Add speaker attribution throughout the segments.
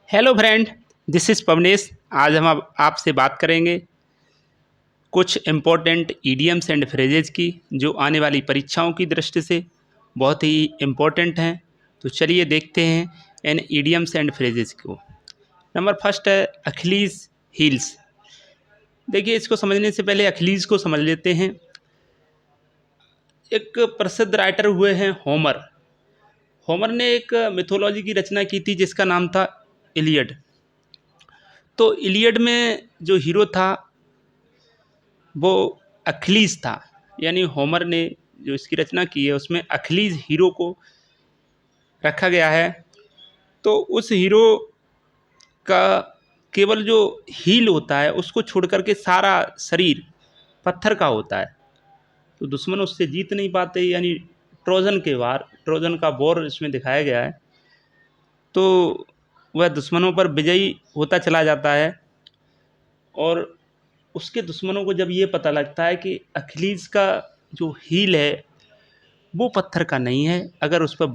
Speaker 1: Hello friend, this is Pavnesh. आज हम आपसे बात करेंगे कुछ इम्पोर्टेंट ईडियम्स एंड फ्रेजेज की, जो आने वाली परीक्षाओं की दृष्टि से बहुत ही इम्पोर्टेंट हैं। तो चलिए देखते हैं इन ईडियम्स एंड फ्रेजेज को। नंबर फर्स्ट है अखिलीज हील्स। देखिए, इसको समझने से पहले अखिलीज को समझ लेते हैं। एक प्रसिद्ध राइटर हुए हैं होमर। होमर ने एक मिथोलॉजी की रचना की थी जिसका नाम था इलियड। तो इलियड में जो हीरो था वो अखिलीज था। यानी होमर ने जो इसकी रचना की है उसमें अखिलीज हीरो को रखा गया है। तो उस हीरो का केवल जो हील होता है उसको छोड़ करके सारा शरीर पत्थर का होता है। तो दुश्मन उससे जीत नहीं पाते, यानी ट्रोजन का वॉर इसमें दिखाया गया है। तो वह दुश्मनों पर विजयी होता चला जाता है और उसके दुश्मनों को जब ये पता लगता है कि अखिलीज का जो हील है वो पत्थर का नहीं है, अगर उस पर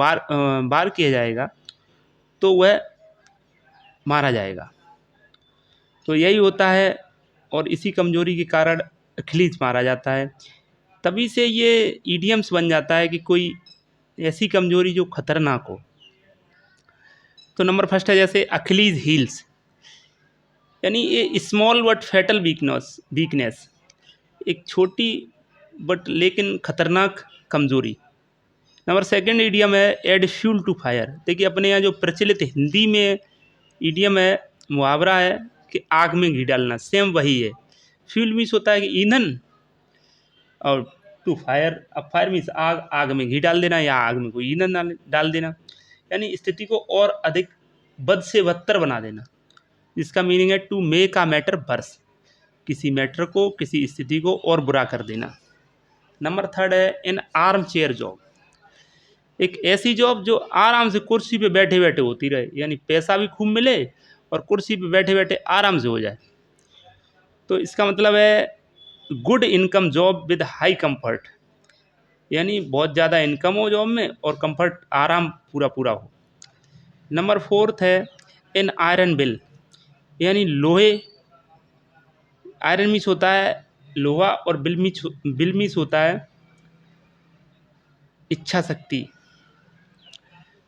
Speaker 1: वार किया जाएगा तो वह मारा जाएगा। तो यही होता है और इसी कमजोरी के कारण अखिलीज मारा जाता है। तभी से ये ईडियम्स बन जाता है कि कोई ऐसी कमजोरी जो खतरनाक हो। तो नंबर फर्स्ट है जैसे अखिलीज हील्स, यानी ये स्मॉल बट फैटल वीकनेस, एक छोटी बट लेकिन खतरनाक कमजोरी। नंबर सेकंड ईडियम है एड फ्यूल टू फायर। देखिए, अपने यहाँ जो प्रचलित हिंदी में ईडियम है, मुहावरा है कि आग में घी डालना, सेम वही है। फ्यूल मीन्स होता है कि ईंधन, और टू फायर, अब फायर मीन्स आग, आग में घी डाल देना या आग में कोई ईंधन डाल देना, यानी स्थिति को और अधिक बद से बदतर बना देना। जिसका मीनिंग है to make a matter worse, किसी मैटर को, किसी स्थिति को और बुरा कर देना। नंबर थर्ड है इन आर्म चेयर जॉब, एक ऐसी जॉब जो आराम से कुर्सी पे बैठे बैठे होती रहे, यानी पैसा भी खूब मिले और कुर्सी पे बैठे बैठे आराम से हो जाए। तो इसका मतलब है good income job with high comfort, यानी बहुत ज़्यादा इनकम हो जॉब में और कंफर्ट, आराम पूरा पूरा हो। नंबर फोर्थ है इन आयरन बिल, यानी लोहे, आयरन मीस होता है लोहा और बिल मीस होता है इच्छा शक्ति।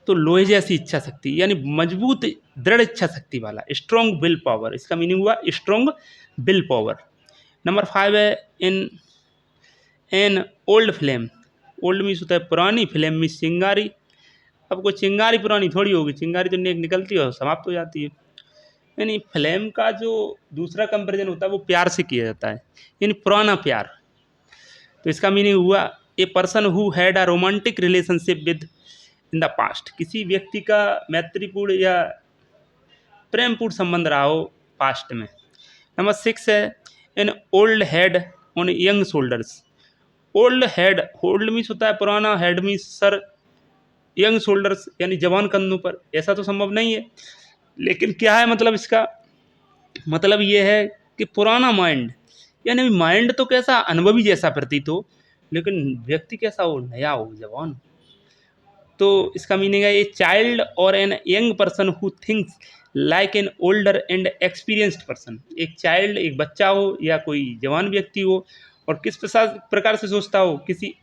Speaker 1: तो लोहे जैसी इच्छा शक्ति, यानी मजबूत दृढ़ इच्छा शक्ति वाला, स्ट्रॉन्ग विल पावर, इसका मीनिंग हुआ strong will power. Number five है in an old flame. Old means होता है पुरानी, फ्लेम मीन्स चिंगारी। अब कोई चिंगारी पुरानी थोड़ी होगी, चिंगारी तो निकलती है और समाप्त हो जाती है। यानी फ्लेम का जो दूसरा कंपेरिजन होता है वो प्यार से किया जाता है, यानी पुराना प्यार। तो इसका मीनिंग हुआ a person who had a romantic relationship with in the past, किसी व्यक्ति का मैत्रीपूर्ण या प्रेमपूर्ण संबंध रहा हो पास्ट में। नंबर सिक्स है in old head on young shoulders. Old head, old means होता है पुराना, head means sir, young shoulders यानी जवान कंधों पर। ऐसा तो संभव नहीं है, लेकिन क्या है मतलब इसका मतलब ये है कि पुराना माइंड, यानी माइंड तो कैसा अनुभवी जैसा प्रतीत हो, लेकिन व्यक्ति कैसा हो, नया हो, जवान। तो इसका मीनिंग है ए चाइल्ड और an young person who thinks like an older and experienced person. एक चाइल्ड, एक बच्चा हो या कोई जवान व्यक्ति हो और किस प्रकार से सोचता हो, किसी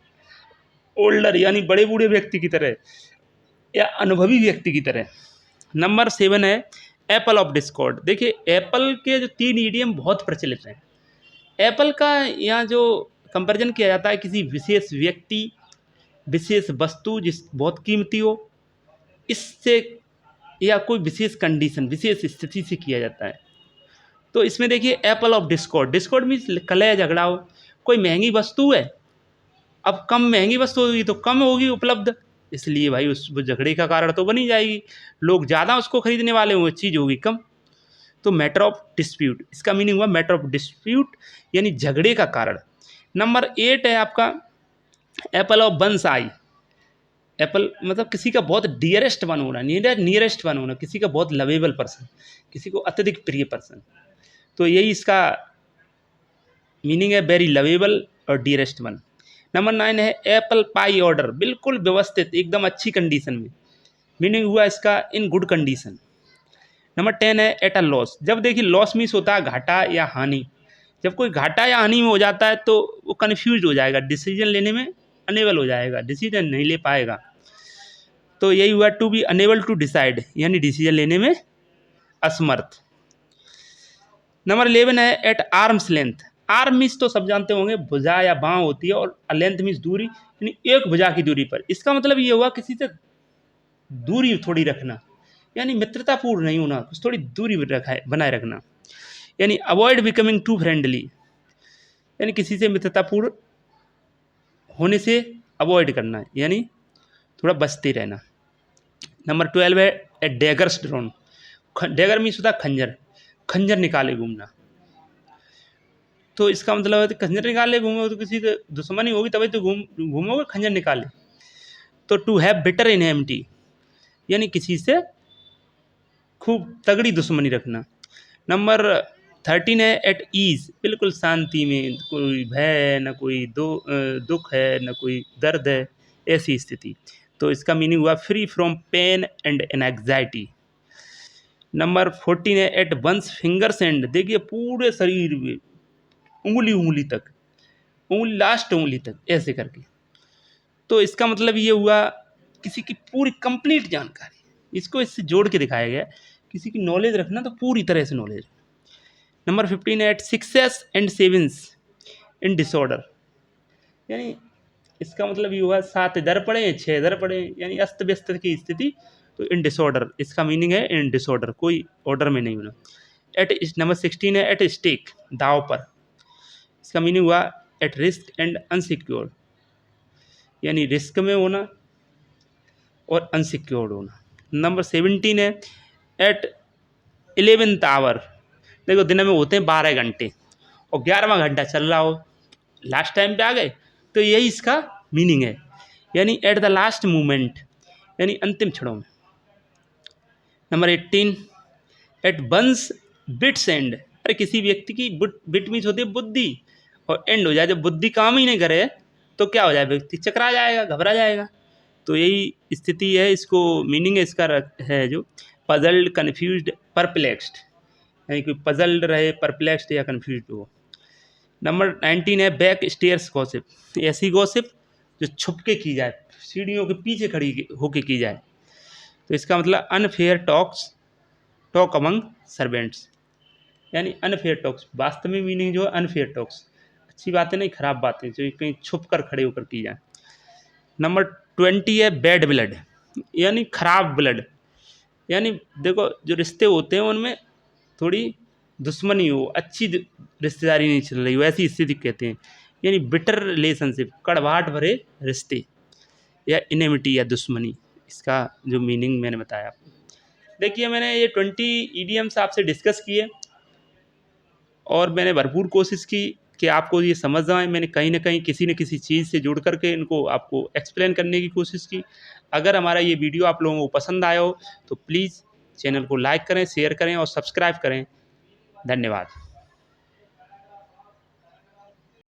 Speaker 1: ओल्डर यानी बड़े बूढ़े व्यक्ति की तरह या अनुभवी व्यक्ति की तरह। नंबर सेवन है एप्पल ऑफ डिस्कॉर्ड। देखिए, एप्पल के जो तीन ईडियम बहुत प्रचलित हैं। एप्पल का यहाँ जो कंपैरिजन किया जाता है किसी विशेष व्यक्ति, विशेष वस्तु जिस बहुत कीमती हो, इससे, या कोई विशेष कंडीशन, विशेष स्थिति से किया जाता है। तो इसमें देखिए Apple of Discord, Discord means कलह झगड़ा हो। कोई महंगी वस्तु है, अब कम महंगी वस्तु होगी तो कम होगी उपलब्ध, इसलिए भाई उस झगड़े का कारण तो बनी जाएगी। लोग ज़्यादा उसको खरीदने वाले होंगे, चीज़ होगी कम। तो मैटर ऑफ डिस्प्यूट, इसका मीनिंग हुआ मैटर ऑफ डिस्प्यूट, यानी झगड़े का कारण। नंबर एट है आपका apple of one's eye. Apple मतलब किसी का बहुत डियरेस्ट वन होना, नियरेस्ट वन होना, किसी का बहुत लवेबल पर्सन, किसी को अत्यधिक प्रिय पर्सन। तो यही इसका मीनिंग है, वेरी लवेबल और डियरेस्ट वन। नंबर नाइन है एप्पल पाई ऑर्डर, बिल्कुल व्यवस्थित, एकदम अच्छी कंडीशन में, मीनिंग हुआ इसका इन गुड कंडीशन। नंबर 10 है एट अ लॉस। जब देखिए लॉस मीन्स होता है घाटा या हानि। जब कोई घाटा या हानि में हो जाता है तो वो कन्फ्यूज हो जाएगा, डिसीजन लेने में अनेबल हो जाएगा, डिसीजन नहीं ले पाएगा। तो यही हुआ to be unable to decide, यानी डिसीजन लेने में असमर्थ। नंबर 11 है at arm's length. Arm means तो सब जानते होंगे भुजा या बाँह होती है, और लेंथ मीन्स दूरी, यानी एक भुजा की दूरी पर। इसका मतलब ये हुआ किसी से दूरी थोड़ी रखना, यानी मित्रतापूर्ण नहीं होना, कुछ थोड़ी दूरी बनाए रखना। यानी अवॉइड बिकमिंग टू फ्रेंडली, यानी किसी से मित्रतापूर्ण होने से अवॉइड करना, यानी थोड़ा बचते रहना। नंबर 12 है ए डैगर्स ड्रॉन। डैगर मीन्स होता है खंजर, खंजर निकाले घूमना। तो इसका मतलब है कि खंजर निकाले घूमो तो किसी से दुश्मनी होगी तभी तो घूमोगे खंजर निकाले। तो टू हैव बिटर एनिमिटी, यानी किसी से खूब तगड़ी दुश्मनी रखना। नंबर 13 है एट ईज, बिल्कुल शांति में, कोई भय न कोई दुख है न कोई दर्द है, ऐसी स्थिति। तो इसका मीनिंग हुआ free from pain and anxiety. Number 14 है एट वंस फिंगर्स एंड। देखिए पूरे शरीर में उंगली तक, उंगली लास्ट उंगली तक ऐसे करके। तो इसका मतलब ये हुआ किसी की पूरी कंप्लीट जानकारी, इसको इससे जोड़ के दिखाया गया, किसी की नॉलेज रखना तो पूरी तरह से knowledge. Number 15 at sixes and sevens in disorder, यानी इसका मतलब ये हुआ 7 इधर पड़े 6 इधर पड़े, यानी अस्त व्यस्त की स्थिति। तो इन डिसऑर्डर, इसका मीनिंग है इन डिसऑर्डर, कोई ऑर्डर में नहीं होना। नंबर 16 है एट स्टेक, दाव पर। इसका मीनिंग हुआ एट रिस्क एंड अनसिक्योर, यानी रिस्क में होना और अनसिक्योर्ड होना। नंबर 17 है एट 11th आवर। देखो दिन में होते हैं 12 घंटे और 11वां घंटा चल रहा हो, लास्ट टाइम पे आ गए, तो यही इसका मीनिंग है, यानी एट द लास्ट मोमेंट, यानी अंतिम क्षणों में। Number 18 at one's wit's end. अरे किसी व्यक्ति की बिट मीन्स होती है बुद्धि, और एंड हो जाए, जब बुद्धि काम ही नहीं करे तो क्या हो जाए, व्यक्ति चकरा जाएगा, घबरा जाएगा। तो यही स्थिति है, इसको मीनिंग इसका है जो पजल्ड, कन्फ्यूज्ड, परप्लेक्स्ड, यानी कोई पजल्ड रहे, परप्लेक्स्ड या कन्फ्यूज्ड हो। नंबर 19 है बैक स्टेयर्स गॉसिप। ऐसी गॉसिप जो छुप के की जाए, सीढ़ियों के पीछे खड़ी होके की जाए। तो इसका मतलब अनफेयर टॉक अमंग सर्वेंट्स, यानी अनफेयर टॉक्स, वास्तव में मीनिंग जो है अनफेयर टॉक्स, अच्छी बातें नहीं खराब बातें जो कहीं छुप कर खड़े होकर की जाए। नंबर 20 है बैड ब्लड, यानी खराब ब्लड, यानी देखो जो रिश्ते होते हैं उनमें थोड़ी दुश्मनी हो, अच्छी रिश्तेदारी नहीं चल रही हो, ऐसी स्थिति कहते हैं। यानी बिटर रिलेशनशिप, कड़वाहट भरे रिश्ते, या इनेमिटी या दुश्मनी, इसका जो मीनिंग मैंने बताया आपको। देखिए मैंने ये 20 ईडियम्स आपसे डिस्कस किए और मैंने भरपूर कोशिश की कि आपको ये समझ आए। मैंने कहीं ना कहीं किसी न किसी चीज़ से जुड़ करके इनको आपको एक्सप्लेन करने की कोशिश की। अगर हमारा ये वीडियो आप लोगों को पसंद आया हो तो प्लीज़ चैनल को लाइक करें, शेयर करें और सब्सक्राइब करें। धन्यवाद।